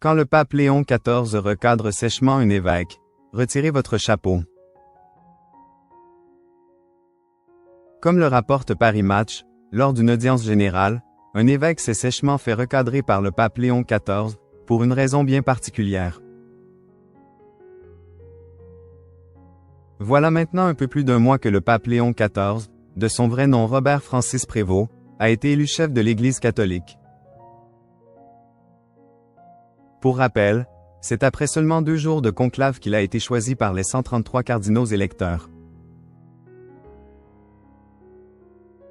Quand le pape Léon XIV recadre sèchement un évêque, retirez votre chapeau. Comme le rapporte Paris Match, lors d'une audience générale, un évêque s'est sèchement fait recadrer par le pape Léon XIV, pour une raison bien particulière. Voilà maintenant un peu plus d'un mois que le pape Léon XIV, de son vrai nom Robert Francis Prévost, a été élu chef de l'Église catholique. Pour rappel, c'est après seulement 2 jours de conclave qu'il a été choisi par les 133 cardinaux électeurs.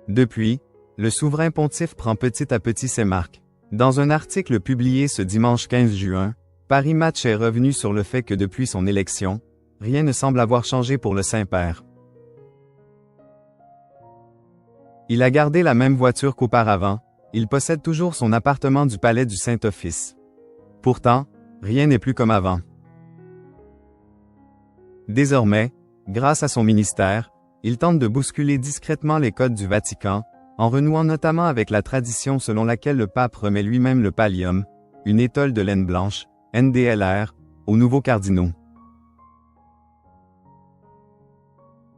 Depuis, le souverain pontife prend petit à petit ses marques. Dans un article publié ce dimanche 15 juin, Paris Match est revenu sur le fait que depuis son élection, rien ne semble avoir changé pour le Saint-Père. Il a gardé la même voiture qu'auparavant, il possède toujours son appartement du palais du Saint-Office. Pourtant, rien n'est plus comme avant. Désormais, grâce à son ministère, il tente de bousculer discrètement les codes du Vatican, en renouant notamment avec la tradition selon laquelle le pape remet lui-même le pallium, une étole de laine blanche, NDLR, aux nouveaux cardinaux.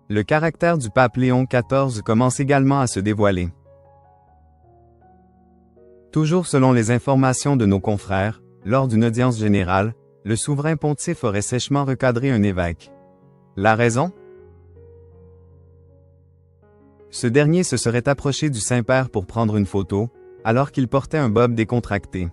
Le caractère du pape Léon XIV commence également à se dévoiler. Toujours selon les informations de nos confrères, lors d'une audience générale, le souverain pontife aurait sèchement recadré un évêque. La raison? Ce dernier se serait approché du Saint-Père pour prendre une photo, alors qu'il portait un bob décontracté.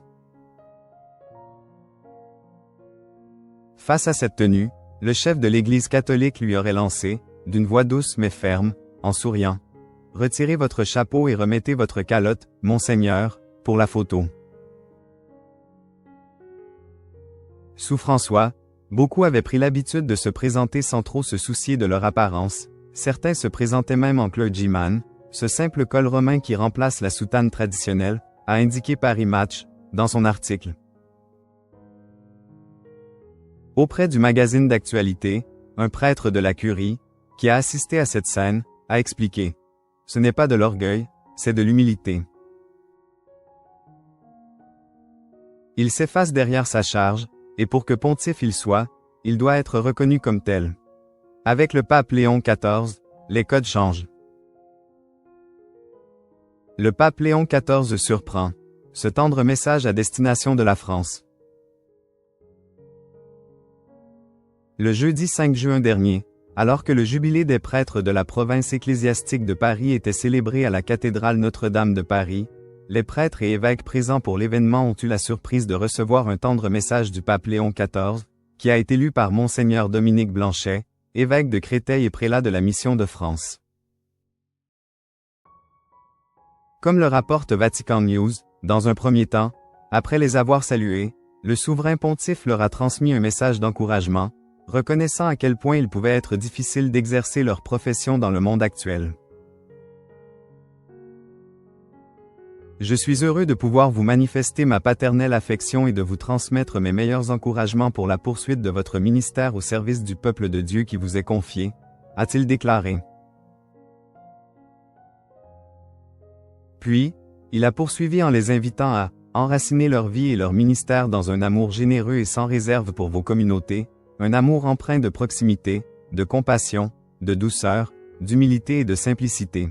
Face à cette tenue, le chef de l'Église catholique lui aurait lancé, d'une voix douce mais ferme, en souriant, « Retirez votre chapeau et remettez votre calotte, Monseigneur, pour la photo. » Sous François, beaucoup avaient pris l'habitude de se présenter sans trop se soucier de leur apparence, certains se présentaient même en clergyman, ce simple col romain qui remplace la soutane traditionnelle, a indiqué Paris Match, dans son article. Auprès du magazine d'actualité, un prêtre de la Curie, qui a assisté à cette scène, a expliqué « Ce n'est pas de l'orgueil, c'est de l'humilité. » Il s'efface derrière sa charge, et pour que pontife il soit, il doit être reconnu comme tel. Avec le pape Léon XIV, les codes changent. Le pape Léon XIV surprend. Ce tendre message à destination de la France. Le jeudi 5 juin dernier, alors que le jubilé des prêtres de la province ecclésiastique de Paris était célébré à la cathédrale Notre-Dame de Paris, les prêtres et évêques présents pour l'événement ont eu la surprise de recevoir un tendre message du pape Léon XIV, qui a été lu par Monseigneur Dominique Blanchet, évêque de Créteil et prélat de la Mission de France. Comme le rapporte Vatican News, dans un premier temps, après les avoir salués, le souverain pontife leur a transmis un message d'encouragement, reconnaissant à quel point il pouvait être difficile d'exercer leur profession dans le monde actuel. Je suis heureux de pouvoir vous manifester ma paternelle affection et de vous transmettre mes meilleurs encouragements pour la poursuite de votre ministère au service du peuple de Dieu qui vous est confié, a-t-il déclaré. Puis, il a poursuivi en les invitant à enraciner leur vie et leur ministère dans un amour généreux et sans réserve pour vos communautés, un amour empreint de proximité, de compassion, de douceur, d'humilité et de simplicité.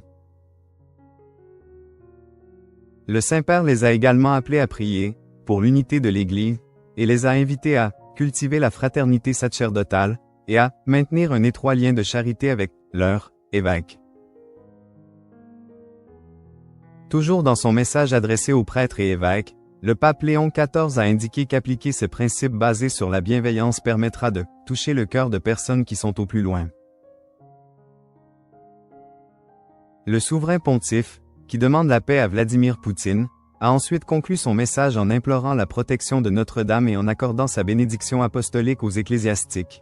Le Saint-Père les a également appelés à prier, pour l'unité de l'Église, et les a invités à cultiver la fraternité sacerdotale, et à maintenir un étroit lien de charité avec leurs évêques. Toujours dans son message adressé aux prêtres et évêques, le pape Léon XIV a indiqué qu'appliquer ces principes basés sur la bienveillance permettra de toucher le cœur de personnes qui sont au plus loin. Le souverain pontife, qui demande la paix à Vladimir Poutine, a ensuite conclu son message en implorant la protection de Notre-Dame et en accordant sa bénédiction apostolique aux ecclésiastiques.